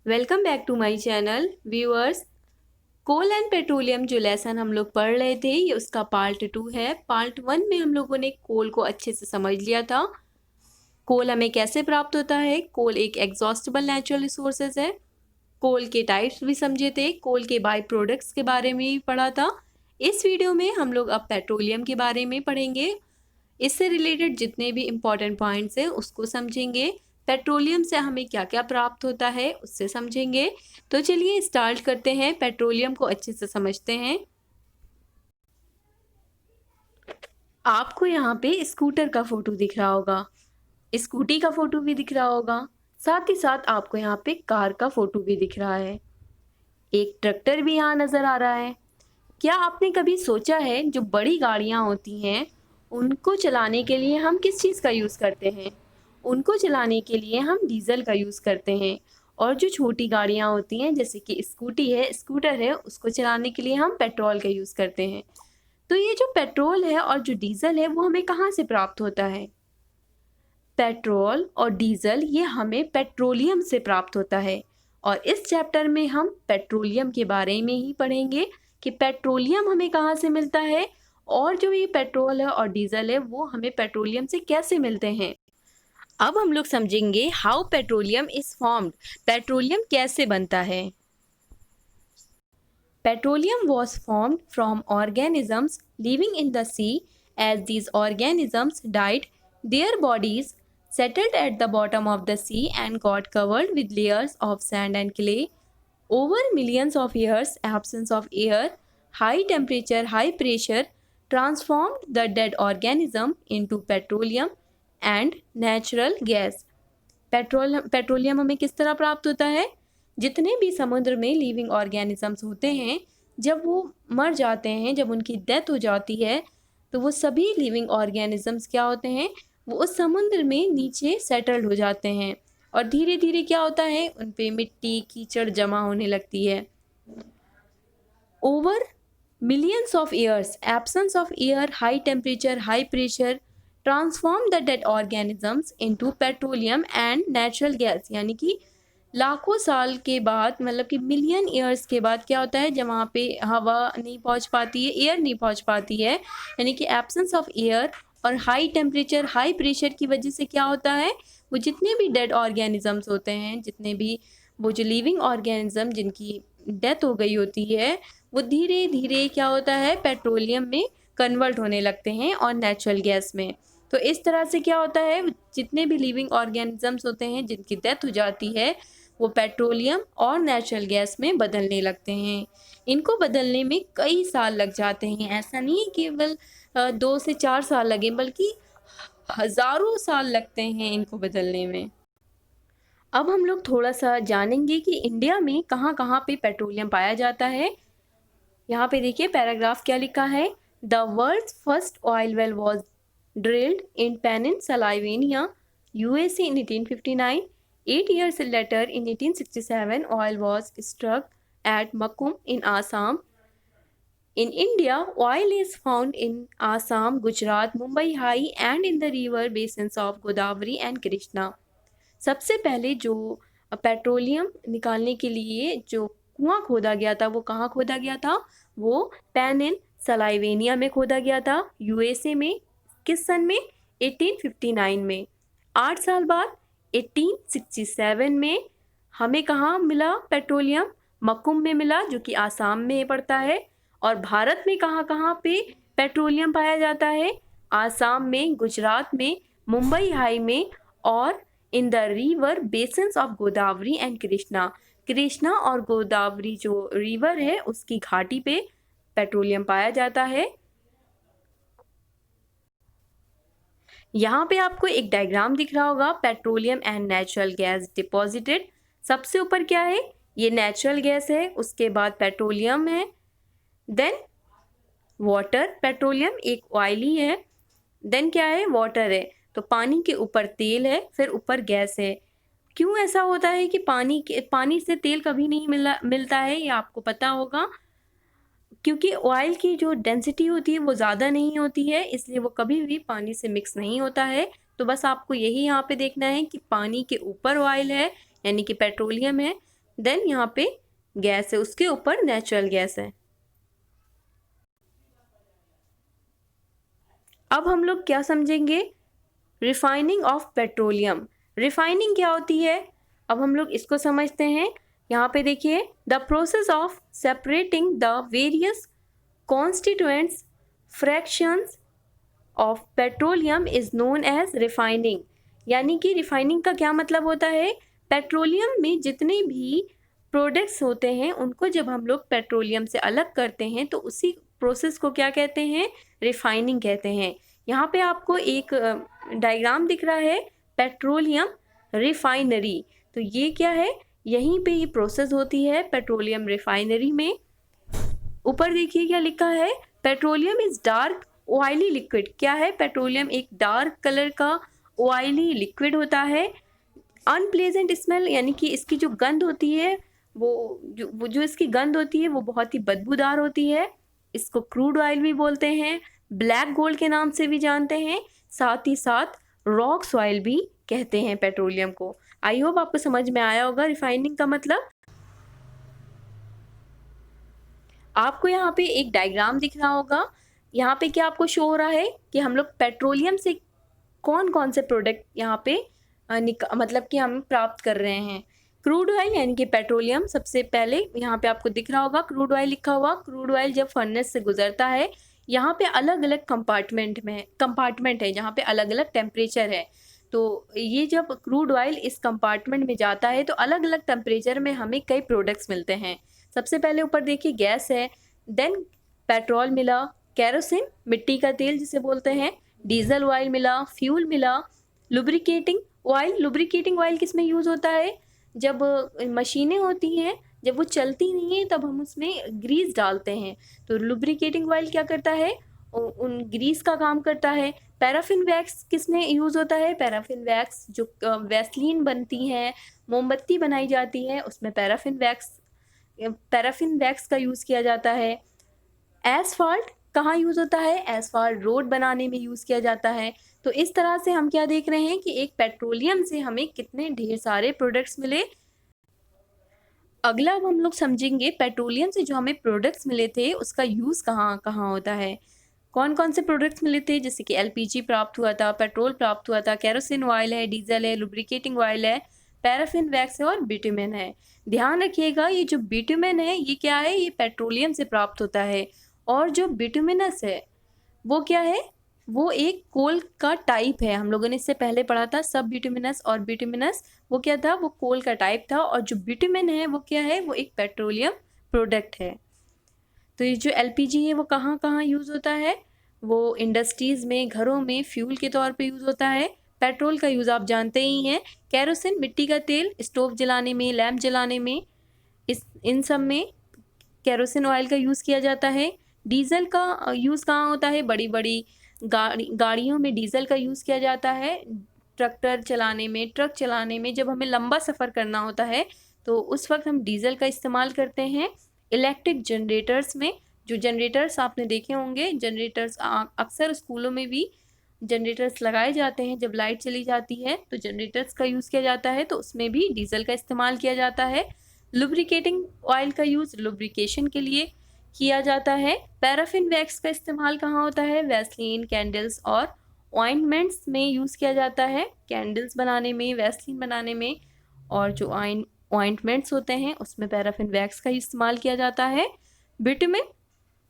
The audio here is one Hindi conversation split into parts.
Welcome back to my channel viewers. Coal and petroleum जो लेसन हम लोग पढ़ रहे थे ये उसका पार्ट 2 है। पार्ट 1 में हम लोगों ने कोल को अच्छे से समझ लिया था। कोल हमें कैसे प्राप्त होता है। कोल एक एग्जॉस्टेबल नेचुरल रिसोर्सेज है। कोल के टाइप्स भी समझे थे। कोल के बाई प्रोडक्ट्स के बारे में भी पढ़ा था। इस वीडियो में हम लोग अब पेट्रोलियम के बारे में पढ़ेंगे। इससे रिलेटेड जितने भी इम्पोर्टेंट पॉइंट्स हैं उसको समझेंगे। पेट्रोलियम से हमें क्या क्या प्राप्त होता है उससे समझेंगे। तो चलिए स्टार्ट करते हैं, पेट्रोलियम को अच्छे से समझते हैं। आपको यहाँ पे स्कूटर का फोटो दिख रहा होगा, स्कूटी का फोटो भी दिख रहा होगा, साथ ही साथ आपको यहाँ पे कार का फोटो भी दिख रहा है। एक ट्रैक्टर भी यहाँ नज़र आ रहा है। क्या आपने कभी सोचा है जो बड़ी गाड़ियाँ होती हैं उनको चलाने के लिए हम किस चीज़ का यूज़ करते हैं? उनको चलाने के लिए हम डीजल का यूज़ करते हैं। और जो छोटी गाड़ियाँ होती हैं जैसे कि स्कूटी है, स्कूटर है, उसको चलाने के लिए हम पेट्रोल का यूज़ करते हैं। तो ये जो पेट्रोल है और जो डीजल है वो हमें कहाँ से प्राप्त होता है? पेट्रोल और डीजल ये हमें पेट्रोलियम से प्राप्त होता है। और इस चैप्टर में हम पेट्रोलियम के बारे में ही पढ़ेंगे कि पेट्रोलियम हमें कहाँ से मिलता है और जो ये पेट्रोल है और डीजल है वो हमें पेट्रोलियम से कैसे मिलते हैं। अब हम लोग समझेंगे how petroleum is formed. Petroleum कैसे बनता है। Petroleum was formed from organisms living in the sea. As these organisms died, their bodies settled at the bottom of the sea and got covered with layers of sand and clay. Over millions of years, absence of air, high temperature, high pressure transformed the dead organism into petroleum and natural gas. Petroleum हमें किस तरह प्राप्त होता है? जितने भी समुद्र में लिविंग ऑर्गेनिजम्स होते हैं जब वो मर जाते हैं, जब उनकी डेथ हो जाती है तो वो सभी लिविंग ऑर्गेनिजम्स क्या होते हैं, वो उस समुद्र में नीचे सेटल्ड हो जाते हैं और धीरे धीरे क्या होता है, उन पे मिट्टी कीचड़ जमा होने लगती है। Over millions of years, absence of air, high temperature, high pressure transform the dead organisms into petroleum and natural gas। यानी कि लाखों साल के बाद, मतलब कि मिलियन ईयर्स के बाद क्या होता है, जब वहाँ पे हवा नहीं पहुँच पाती है, एयर नहीं पहुँच पाती है, यानी कि एब्सेंस ऑफ एयर और हाई टेम्परेचर हाई प्रेशर की वजह से क्या होता है, वो जितने भी डेड ऑर्गेनिजम्स होते हैं, जितने भी वो जो लिविंग ऑर्गेनिज्म जिनकी डेथ हो गई होती है, वो धीरे धीरे क्या होता है, पेट्रोलियम में कन्वर्ट होने लगते हैं और नेचुरल गैस में। तो इस तरह से क्या होता है, जितने भी लिविंग ऑर्गेनिजम्स होते हैं जिनकी डेथ हो जाती है वो पेट्रोलियम और नेचुरल गैस में बदलने लगते हैं। इनको बदलने में कई साल लग जाते हैं। ऐसा नहीं है केवल 2 से 4 साल लगे, बल्कि हज़ारों साल लगते हैं इनको बदलने में। अब हम लोग थोड़ा सा जानेंगे कि इंडिया में कहाँ कहाँ पे पेट्रोलियम पाया जाता है। यहाँ पे देखिए पैराग्राफ क्या लिखा है। The world's first oil well was drilled in Pennsylvania, USA in 1859. 8 years later in 1867 oil was struck at Makkum in Assam. In India, oil is found in Assam, Gujarat, Mumbai High and in the river basins of Godavari and Krishna. सबसे पहले जो पेट्रोलियम निकालने के लिए जो कुआं खोदा गया था वो कहाँ खोदा गया था, वो पेनिनसुला में खोदा गया था, यूएसए में। किस सन में? 1859 में। 8 साल बाद 1867 में हमें कहाँ मिला पेट्रोलियम? मक्कुम में मिला, जो कि आसाम में पड़ता है। और भारत में कहाँ कहाँ पे पेट्रोलियम पाया जाता है? आसाम में, गुजरात में, मुंबई हाई में और in the river basins of Godavari and Krishna. Krishna और गोदावरी जो रिवर है उसकी घाटी पे पेट्रोलियम पाया जाता है। यहाँ पे आपको एक डायग्राम दिख रहा होगा, petroleum and natural gas deposited. सबसे ऊपर क्या है, ये नेचुरल गैस है, उसके बाद पेट्रोलियम है, देन वाटर। पेट्रोलियम एक ऑयली है, देन क्या है, वाटर है। तो पानी के ऊपर तेल है, फिर ऊपर गैस है। क्यों ऐसा होता है कि पानी से तेल कभी नहीं मिलता है, ये आपको पता होगा। क्योंकि ऑयल की जो डेंसिटी होती है वो ज़्यादा नहीं होती है, इसलिए वो कभी भी पानी से मिक्स नहीं होता है। तो बस आपको यही यहाँ पे देखना है कि पानी के ऊपर ऑयल है यानी कि पेट्रोलियम है, देन यहाँ पे गैस है, उसके ऊपर नेचुरल गैस है। अब हम लोग क्या समझेंगे, रिफाइनिंग ऑफ पेट्रोलियम। रिफाइनिंग क्या होती है, अब हम लोग इसको समझते हैं। यहाँ पे देखिए, the process of separating the various constituents fractions of petroleum is known as refining. यानी कि रिफाइनिंग का क्या मतलब होता है, पेट्रोलियम में जितने भी प्रोडक्ट्स होते हैं उनको जब हम लोग पेट्रोलियम से अलग करते हैं तो उसी प्रोसेस को क्या कहते हैं, रिफाइनिंग कहते हैं। यहाँ पे आपको एक डायग्राम दिख रहा है, पेट्रोलियम रिफाइनरी। तो ये क्या है, यहीं पे ये प्रोसेस होती है पेट्रोलियम रिफाइनरी में। ऊपर देखिए क्या लिखा है, petroleum is dark oily liquid. क्या है, पेट्रोलियम एक डार्क कलर का ऑयली लिक्विड होता है। अनप्लेजेंट स्मेल, यानी कि इसकी जो गंध होती है वो जो इसकी गंध होती है वो बहुत ही बदबूदार होती है। इसको क्रूड ऑयल भी बोलते हैं, ब्लैक गोल्ड के नाम से भी जानते हैं, साथ ही साथ रॉक सॉइल भी कहते हैं पेट्रोलियम को। आई होप आपको समझ में आया होगा रिफाइनिंग का मतलब। आपको यहाँ पे एक डायग्राम दिख रहा होगा, यहाँ पे क्या आपको शो हो रहा है कि हम लोग पेट्रोलियम से कौन कौन से प्रोडक्ट यहाँ पे मतलब कि हम प्राप्त कर रहे हैं। क्रूड ऑयल यानी कि पेट्रोलियम, सबसे पहले यहाँ पे आपको दिख रहा होगा क्रूड ऑयल लिखा हुआ। क्रूड ऑयल जब फर्नेस से गुजरता है, यहाँ पे अलग अलग कंपार्टमेंट है जहाँ पे अलग अलग टेम्परेचर है। तो ये जब क्रूड ऑयल इस कंपार्टमेंट में जाता है तो अलग अलग टेम्परेचर में हमें कई प्रोडक्ट्स मिलते हैं। सबसे पहले ऊपर देखिए गैस है, देन पेट्रोल मिला, केरोसिन मिट्टी का तेल जिसे बोलते हैं, डीजल ऑयल मिला, फ्यूल मिला, लुब्रिकेटिंग ऑयल। लुब्रिकेटिंग ऑयल किस में यूज़ होता है, जब मशीनें होती हैं जब वो चलती नहीं है तब हम उसमें ग्रीस डालते हैं, तो लुब्रिकेटिंग ऑयल क्या करता है, उन ग्रीस का काम करता है। पैराफिन वैक्स किस में यूज़ होता है, पैराफिन वैक्स जो वैसलीन बनती है, मोमबत्ती बनाई जाती है, उसमें पैराफिन वैक्स का यूज़ किया जाता है। एसफाल्ट कहाँ यूज़ होता है, एसफाल्ट रोड बनाने में यूज़ किया जाता है। तो इस तरह से हम क्या देख रहे हैं कि एक पेट्रोलियम से हमें कितने ढेर सारे प्रोडक्ट्स मिले। अगला अब हम लोग समझेंगे पेट्रोलियम से जो हमें प्रोडक्ट्स मिले थे उसका यूज़ कहाँ कहाँ होता है, कौन कौन से प्रोडक्ट्स मिले थे, जैसे कि एलपीजी प्राप्त हुआ था, पेट्रोल प्राप्त हुआ था, केरोसिन ऑयल है, डीजल है, लुब्रिकेटिंग ऑयल है, पैराफिन वैक्स है और बिटुमेन है। ध्यान रखिएगा ये जो बिटुमेन है ये क्या है, ये पेट्रोलियम से प्राप्त होता है। और जो बिटुमिनस है वो क्या है, वो एक कोल का टाइप है। हम लोगों ने इससे पहले पढ़ा था सब बिटुमिनस और बिटुमिनस, वो क्या था, वो कोल का टाइप था। और जो बिटुमेन है वो क्या है, वो एक पेट्रोलियम प्रोडक्ट है। तो ये जो एलपीजी है वो कहाँ कहाँ यूज़ होता है, वो इंडस्ट्रीज़ में, घरों में फ्यूल के तौर पे यूज़ होता है। पेट्रोल का यूज़ आप जानते ही हैं, केरोसिन मिट्टी का तेल स्टोव जलाने में, लैंप जलाने में, इन सब में केरोसिन ऑयल का यूज़ किया जाता है। डीजल का यूज़ कहाँ होता है, बड़ी बड़ी गाड़ियों में डीजल का यूज़ किया जाता है, ट्रैक्टर चलाने में, ट्रक चलाने में, जब हमें लंबा सफ़र करना होता है तो उस वक्त हम डीजल का इस्तेमाल करते हैं। इलेक्ट्रिक जनरेटर्स में, जो जनरेटर्स आपने देखे होंगे, जनरेटर्स अक्सर स्कूलों में भी जनरेटर्स लगाए जाते हैं, जब लाइट चली जाती है तो जनरेटर्स का यूज़ किया जाता है, तो उसमें भी डीजल का इस्तेमाल किया जाता है। लुब्रिकेटिंग ऑयल का यूज़ लुब्रिकेशन के लिए किया जाता है। पैराफिन वैक्स का इस्तेमाल कहाँ होता है, वैसलीन, कैंडल्स और ऑइंटमेंट्स में यूज़ किया जाता है, कैंडल्स बनाने में, वैसलीन बनाने में, और जो ऑइंटमेंट्स होते हैं उसमें पैराफिन वैक्स का इस्तेमाल किया जाता है। बिटुमेन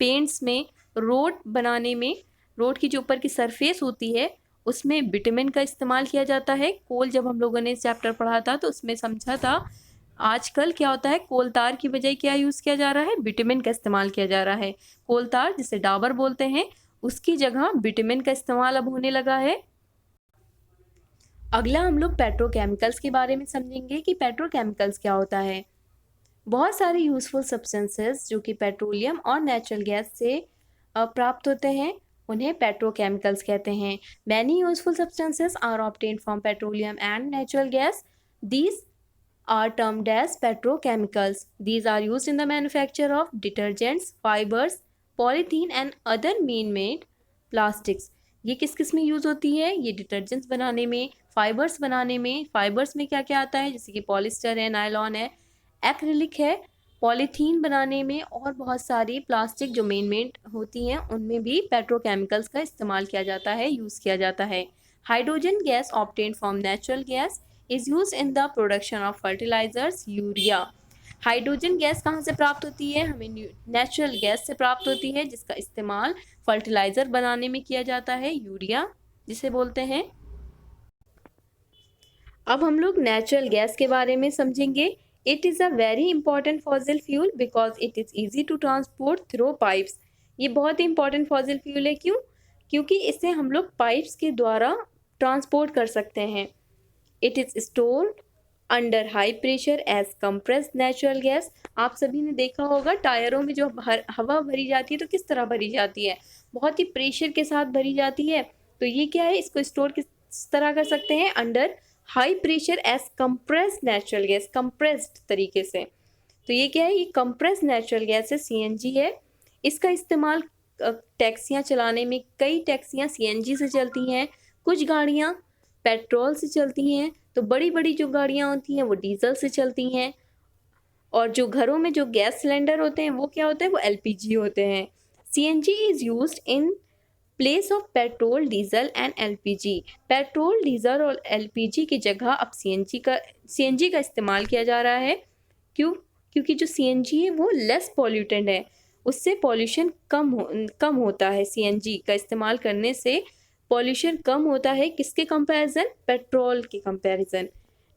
पेंट्स में, रोड बनाने में, रोड की जो ऊपर की सरफेस होती है उसमें बिटुमेन का इस्तेमाल किया जाता है। कोल जब हम लोगों ने चैप्टर पढ़ा था तो उसमें समझा था, आजकल क्या होता है, कोल तार की बजाय क्या यूज़ किया जा रहा है, बिटुमेन का इस्तेमाल किया जा रहा है। कोल तार जिसे डाबर बोलते हैं उसकी जगह बिटुमेन का इस्तेमाल अब होने लगा है। अगला हम लोग पेट्रोकेमिकल्स के बारे में समझेंगे कि पेट्रोकेमिकल्स क्या होता है। बहुत सारे यूज़फुल सब्सटेंसेस जो कि पेट्रोलियम और नेचुरल गैस से प्राप्त होते हैं उन्हें पेट्रोकेमिकल्स कहते हैं। Many useful substances are obtained from petroleum and natural gas. These are termed as petrochemicals. These are used in the manufacture of detergents, fibers, polythene and other man-made plastics. ये किस किस में यूज़ होती है, ये डिटर्जेंट्स बनाने में, फाइबर्स बनाने में। फाइबर्स में क्या क्या आता है, जैसे कि पॉलिस्टर है, नायलॉन है, एक्रिलिक है, पॉलीथीन बनाने में और बहुत सारी प्लास्टिक जो मेन होती हैं उनमें भी पेट्रोकेमिकल्स का इस्तेमाल किया जाता है, यूज़ किया जाता है। Hydrogen gas obtained from natural gas is use in the production of fertilizers urea. Hydrogen gas कहाँ से प्राप्त होती है? हमें नेचुरल गैस से प्राप्त होती है, जिसका इस्तेमाल फर्टिलाइज़र बनाने में किया जाता है, यूरिया जिसे बोलते हैं। अब हम लोग नेचुरल गैस के बारे में समझेंगे। It is a very important fossil fuel because it is easy to transport through pipes. ये बहुत ही इंपॉर्टेंट फॉसिल फ्यूल है, क्यों? क्योंकि इसे हम लोग पाइप्स के द्वारा ट्रांसपोर्ट कर सकते हैं। It is stored under high pressure as compressed natural gas. आप सभी ने देखा होगा टायरों में जो हवा भरी जाती है तो किस तरह भरी जाती है? बहुत ही प्रेशर के साथ भरी जाती है। तो ये क्या है, इसको स्टोर किस तरह कर सकते हैं? Under high pressure as compressed natural gas, compressed तरीके से। तो ये क्या है? ये कंप्रेस्ड नेचुरल गैस है, सीएनजी है। इसका इस्तेमाल टैक्सियाँ चलाने में, कई टैक्सियाँ सीएनजी से चलती हैं, कुछ गाड़ियाँ पेट्रोल से चलती हैं, तो बड़ी बड़ी जो गाड़ियाँ होती हैं वो डीजल से चलती हैं। और जो घरों में जो गैस सिलेंडर होते हैं वो क्या होते हैं? वो एलपीजी होते हैं। CNG is used in place of petrol, diesel and LPG. Petrol, diesel और एलपीजी की जगह अब सीएनजी का इस्तेमाल किया जा रहा है। क्यों? क्योंकि जो सीएनजी है वो लेस पॉल्यूटेंट है, उससे पॉल्यूशन कम होता है। सीएनजी का इस्तेमाल करने से पॉल्यूशन कम होता है। किसके कंपैरिजन? पेट्रोल के comparison.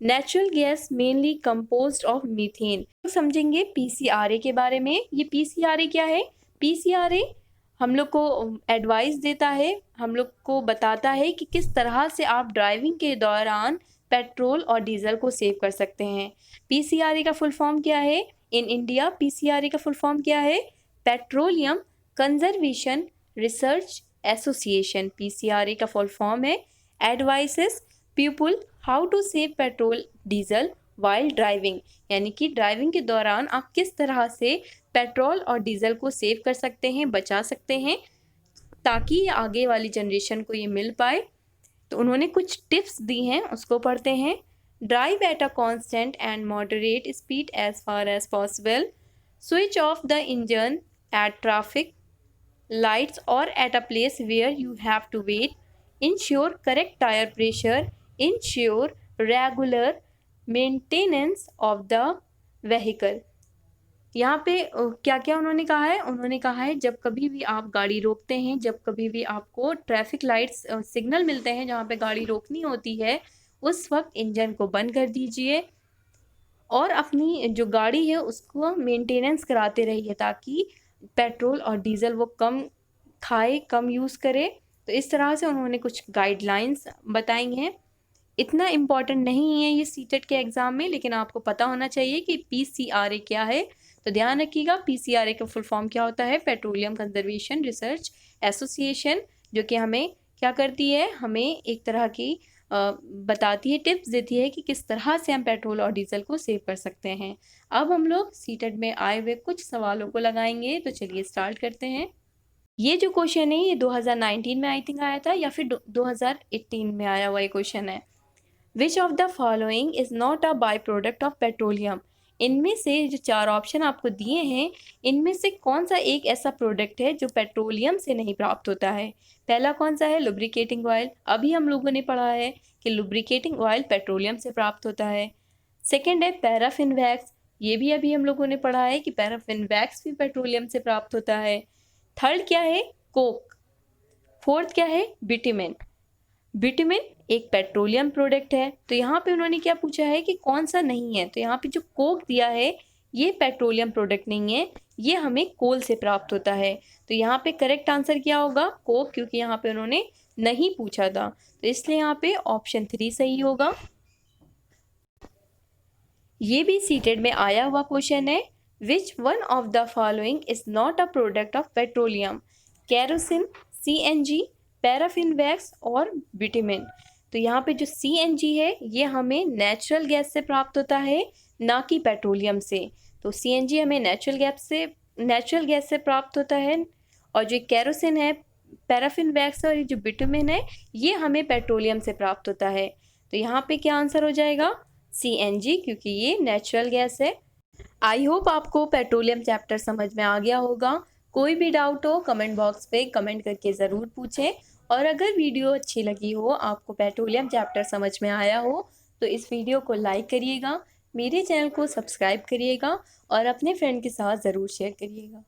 Natural gas mainly composed of methane. समझेंगे पीसीआरए के बारे में। ये पीसीआरए क्या है? पीसीआरए हम लोग को एडवाइस देता है, हम लोग को बताता है कि किस तरह से आप ड्राइविंग के दौरान पेट्रोल और डीजल को सेव कर सकते हैं। पीसीआरए का फुल फॉर्म क्या है? इन इंडिया पीसीआरए का फुल फॉर्म क्या है? Petroleum conservation research association. PCRA का फुल फॉर्म है advises people how to save petrol diesel while driving. यानी कि ड्राइविंग के दौरान आप किस तरह से पेट्रोल और डीजल को सेव कर सकते हैं, बचा सकते हैं, ताकि आगे वाली जनरेशन को ये मिल पाए। तो उन्होंने कुछ टिप्स दी हैं, उसको पढ़ते हैं। Drive at a constant and moderate speed as far as possible. Switch off the engine at traffic lights or at a place where you have to wait. Ensure correct tire pressure. Ensure regular maintenance of the vehicle. यहाँ पे क्या क्या उन्होंने कहा है? उन्होंने कहा है जब कभी भी आप गाड़ी रोकते हैं, जब कभी भी आपको ट्रैफिक लाइट्स सिग्नल मिलते हैं जहाँ पे गाड़ी रोकनी होती है, उस वक्त इंजन को बंद कर दीजिए और अपनी जो गाड़ी है उसको मेंटेनेंस कराते रहिए, ताकि पेट्रोल और डीजल वो कम खाए, कम यूज़ करे। तो इस तरह से उन्होंने कुछ गाइडलाइंस बताई हैं। इतना इम्पॉर्टेंट नहीं है ये सीटेट के एग्ज़ाम में, लेकिन आपको पता होना चाहिए कि पीसीआरए क्या है। तो ध्यान रखिएगा, पीसीआरए का फुल फॉर्म क्या होता है? पेट्रोलियम कंजर्वेशन रिसर्च एसोसिएशन, जो कि हमें क्या करती है? हमें एक तरह की बताती है, टिप्स देती है कि किस तरह से हम पेट्रोल और डीजल को सेव कर सकते हैं। अब हम लोग सीटेट में आए हुए कुछ सवालों को लगाएंगे, तो चलिए स्टार्ट करते हैं। ये जो क्वेश्चन है ये 2019 में आई थिंक आया था, या फिर 2018 में आया हुआ ये क्वेश्चन है। Which of the following is not a by product of petroleum. इनमें से जो 4 ऑप्शन आपको दिए हैं, इनमें से कौन सा एक ऐसा प्रोडक्ट है जो पेट्रोलियम से नहीं प्राप्त होता है? पहला कौन सा है? Lubricating oil. अभी हम लोगों ने पढ़ा है कि लुब्रिकेटिंग ऑयल पेट्रोलियम से प्राप्त होता है। सेकेंड है पैराफिन वैक्स। ये भी अभी हम लोगों ने पढ़ा है कि पैराफिन वैक्स भी पेट्रोलियम से प्राप्त होता है। थर्ड क्या है? कोक। फोर्थ क्या है? बिटुमेन। बिटुमेन एक पेट्रोलियम प्रोडक्ट है। तो यहाँ पे उन्होंने क्या पूछा है कि कौन सा नहीं है? तो यहाँ पे जो कोक दिया है ये पेट्रोलियम प्रोडक्ट नहीं है, ये हमें कोल से प्राप्त होता है। तो यहाँ पे करेक्ट आंसर क्या होगा? कोक, क्योंकि यहाँ पे उन्होंने नहीं पूछा था, तो इसलिए यहाँ पे ऑप्शन 3 सही होगा। ये भी सीटेड में आया हुआ क्वेश्चन है। Which one of the following is not a product of petroleum? Kerosene, CNG, paraffin wax और बिटुमेन। तो यहाँ पे जो सीएनजी है ये हमें नेचुरल गैस से प्राप्त होता है, ना कि पेट्रोलियम से। तो सीएनजी हमें नेचुरल गैस से प्राप्त होता है, और जो कैरोसिन है, पैराफिन वैक्स और जो बिटुमेन है ये हमें पेट्रोलियम से प्राप्त होता है। तो यहाँ पे क्या आंसर हो जाएगा? सीएनजी, क्योंकि ये नेचुरल गैस है। आई होप आपको पेट्रोलियम चैप्टर समझ में आ गया होगा। कोई भी डाउट हो कमेंट बॉक्स पे कमेंट करके ज़रूर पूछें। और अगर वीडियो अच्छी लगी हो, आपको पेट्रोलियम चैप्टर समझ में आया हो, तो इस वीडियो को लाइक करिएगा, मेरे चैनल को सब्सक्राइब करिएगा और अपने फ्रेंड के साथ ज़रूर शेयर करिएगा।